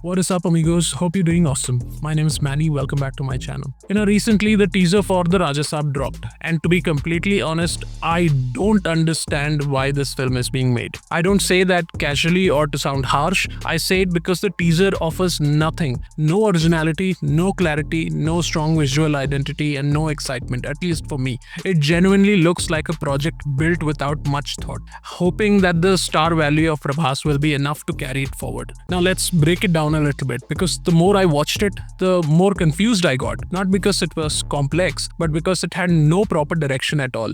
What is up, amigos? Hope you're doing awesome. My name is Manny. Welcome back to my channel. Recently the teaser for the Raja Saab dropped, and to be completely honest, I don't understand why this film is being made. I don't say that casually or to sound harsh. I say it because the teaser offers nothing. No originality, no clarity, no strong visual identity, and no excitement, at least for me. It genuinely looks like a project built without much thought, hoping that the star value of Prabhas will be enough to carry it forward. Now let's break it down a little bit, because the more I watched it, the more confused I got. Not because it was complex, but because it had no proper direction at all.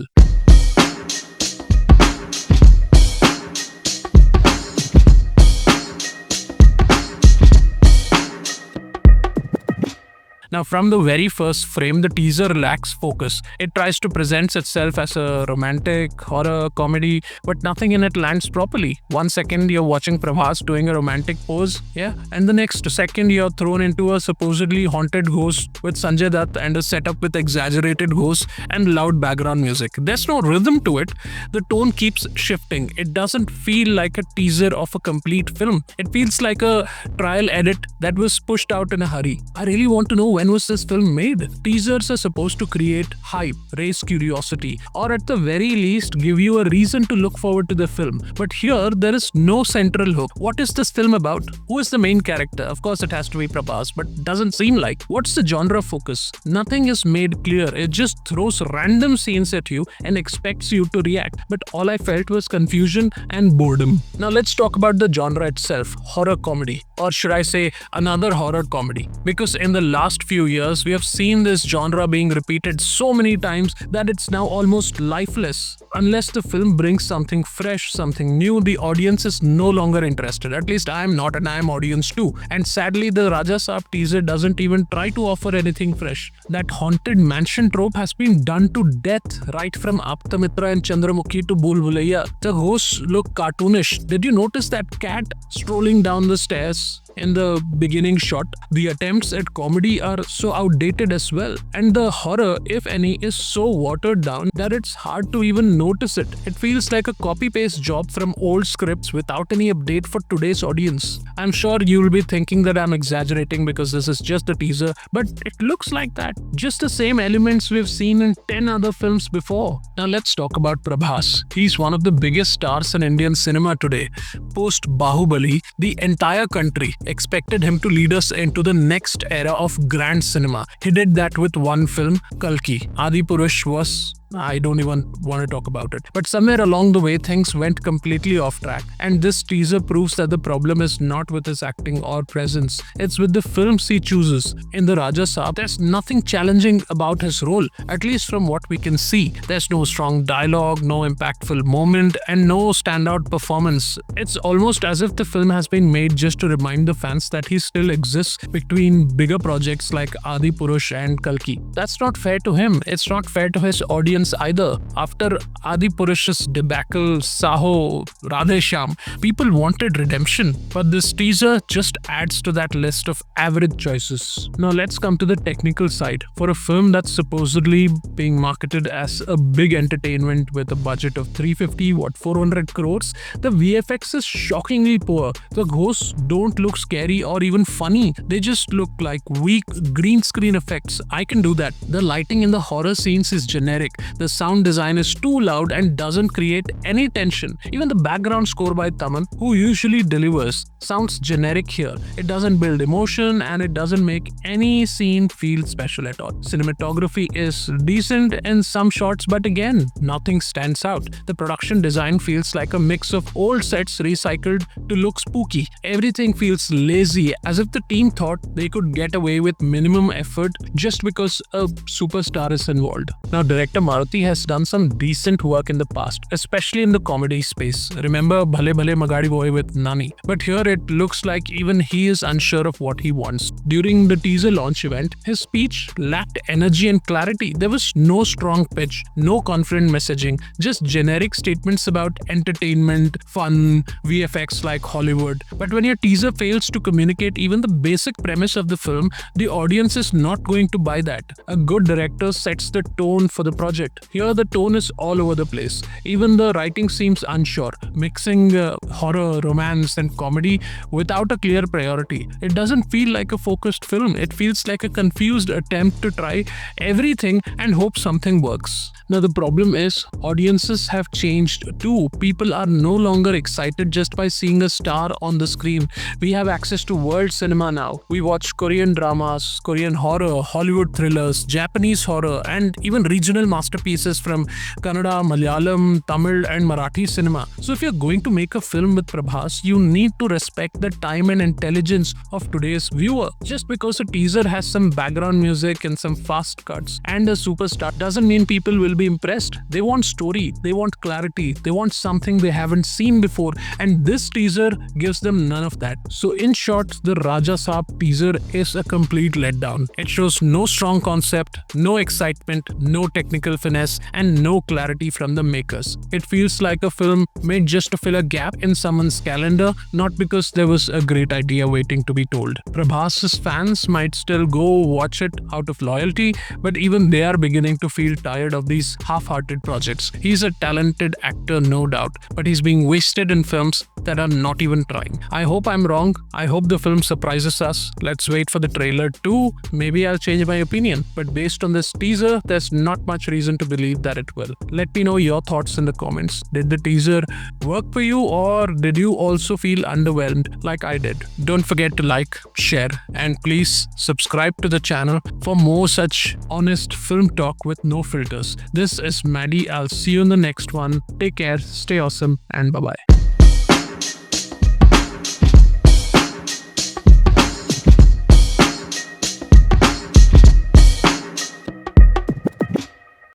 Now, from the very first frame, the teaser lacks focus. It tries to present itself as a romantic horror comedy, but nothing in it lands properly. 1 second you're watching Prabhas doing a romantic pose, and the next second you're thrown into a supposedly haunted ghost with Sanjay Dutt and a setup with exaggerated ghosts and loud background music. There's no rhythm to it. The tone keeps shifting. It doesn't feel like a teaser of a complete film. It feels like a trial edit that was pushed out in a hurry. I really want to know, when was this film made? Teasers are supposed to create hype, raise curiosity, or at the very least give you a reason to look forward to the film. But here, there is no central hook. What is this film about? Who is the main character? Of course, it has to be Prabhas, but doesn't seem like. What's the genre focus? Nothing is made clear. It just throws random scenes at you and expects you to react. But all I felt was confusion and boredom. Now let's talk about the genre itself. Horror comedy. Or should I say, another horror comedy. Because in the last few years, we have seen this genre being repeated so many times that it's now almost lifeless. Unless the film brings something fresh, something new, the audience is no longer interested. At least I am not, and I am audience too. And sadly, the Raja Saab teaser doesn't even try to offer anything fresh. That haunted mansion trope has been done to death, right from Aptamitra and Chandramukhi to Bhool Bhulaiya. The ghosts look cartoonish. Did you notice that cat strolling down the stairs in the beginning shot? The attempts at comedy are so outdated as well, and the horror, if any, is so watered down that it's hard to even notice it. It feels like a copy-paste job from old scripts without any update for today's audience. I'm sure you'll be thinking that I'm exaggerating because this is just a teaser, but it looks like that. Just the same elements we've seen in 10 other films before. Now let's talk about Prabhas. He's one of the biggest stars in Indian cinema today. Post Bahubali, the entire country expected him to lead us into the next era of grand cinema. He did that with one film, Kalki. Adipurush was... I don't even want to talk about it. But somewhere along the way, things went completely off track. And this teaser proves that the problem is not with his acting or presence. It's with the films he chooses. In the Raja Saab, there's nothing challenging about his role, at least from what we can see. There's no strong dialogue, no impactful moment, and no standout performance. It's almost as if the film has been made just to remind the fans that he still exists between bigger projects like Adipurush and Kalki. That's not fair to him. It's not fair to his audience either. After Adipurush's debacle, Saho, Radhe Shyam, people wanted redemption, but this teaser just adds to that list of average choices. Now let's come to the technical side. For a film that's supposedly being marketed as a big entertainment with a budget of 400 crores, the VFX is shockingly poor. The ghosts don't look scary or even funny. They just look like weak green screen effects. I can do that. The lighting in the horror scenes is generic. The sound design is too loud and doesn't create any tension. Even the background score by Taman, who usually delivers, sounds generic here. It doesn't build emotion and it doesn't make any scene feel special at all. Cinematography is decent in some shots, but again, nothing stands out. The production design feels like a mix of old sets recycled to look spooky. Everything feels lazy, as if the team thought they could get away with minimum effort just because a superstar is involved. Now, director Maruthi has done some decent work in the past, especially in the comedy space. Remember Bhale Bhale Magadi Boy with Nani? But here it looks like even he is unsure of what he wants. During the teaser launch event, his speech lacked energy and clarity. There was no strong pitch, no confident messaging, just generic statements about entertainment, fun, VFX like Hollywood. But when your teaser fails to communicate even the basic premise of the film, the audience is not going to buy that. A good director sets the tone for the project. project. Here the tone is all over the place. Even the writing seems unsure, mixing horror, romance and comedy without a clear priority. It doesn't feel like a focused film. It feels like a confused attempt to try everything and hope something works. Now the problem is audiences have changed too. People are no longer excited just by seeing a star on the screen. We have access to world cinema now. We watch Korean dramas, Korean horror, Hollywood thrillers, Japanese horror, and even regional masterpieces from Kannada, Malayalam, Tamil, and Marathi cinema. So if you're going to make a film with Prabhas, you need to respect the time and intelligence of today's viewer. Just because a teaser has some background music and some fast cuts and a superstar doesn't mean people will be impressed. They want story, they want clarity, they want something they haven't seen before, and this teaser gives them none of that. So in short, the Raja Saab teaser is a complete letdown. It shows no strong concept, no excitement, no technical finesse, and no clarity from the makers. It feels like a film made just to fill a gap in someone's calendar, not because there was a great idea waiting to be told. Prabhas's fans might still go watch it out of loyalty, but even they are beginning to feel tired of these half-hearted projects. He's a talented actor, no doubt, but he's being wasted in films that are not even trying. I hope I'm wrong. I hope the film surprises us. Let's wait for the trailer too. Maybe I'll change my opinion, but based on this teaser, there's not much reason to believe that it will. Let me know your thoughts in the comments. Did the teaser work for you, or did you also feel underwhelmed like I did? Don't forget to like, share, and please subscribe to the channel for more such honest film talk with no filters. This is Maddie. I'll see you in the next one. Take care, stay awesome, and bye-bye.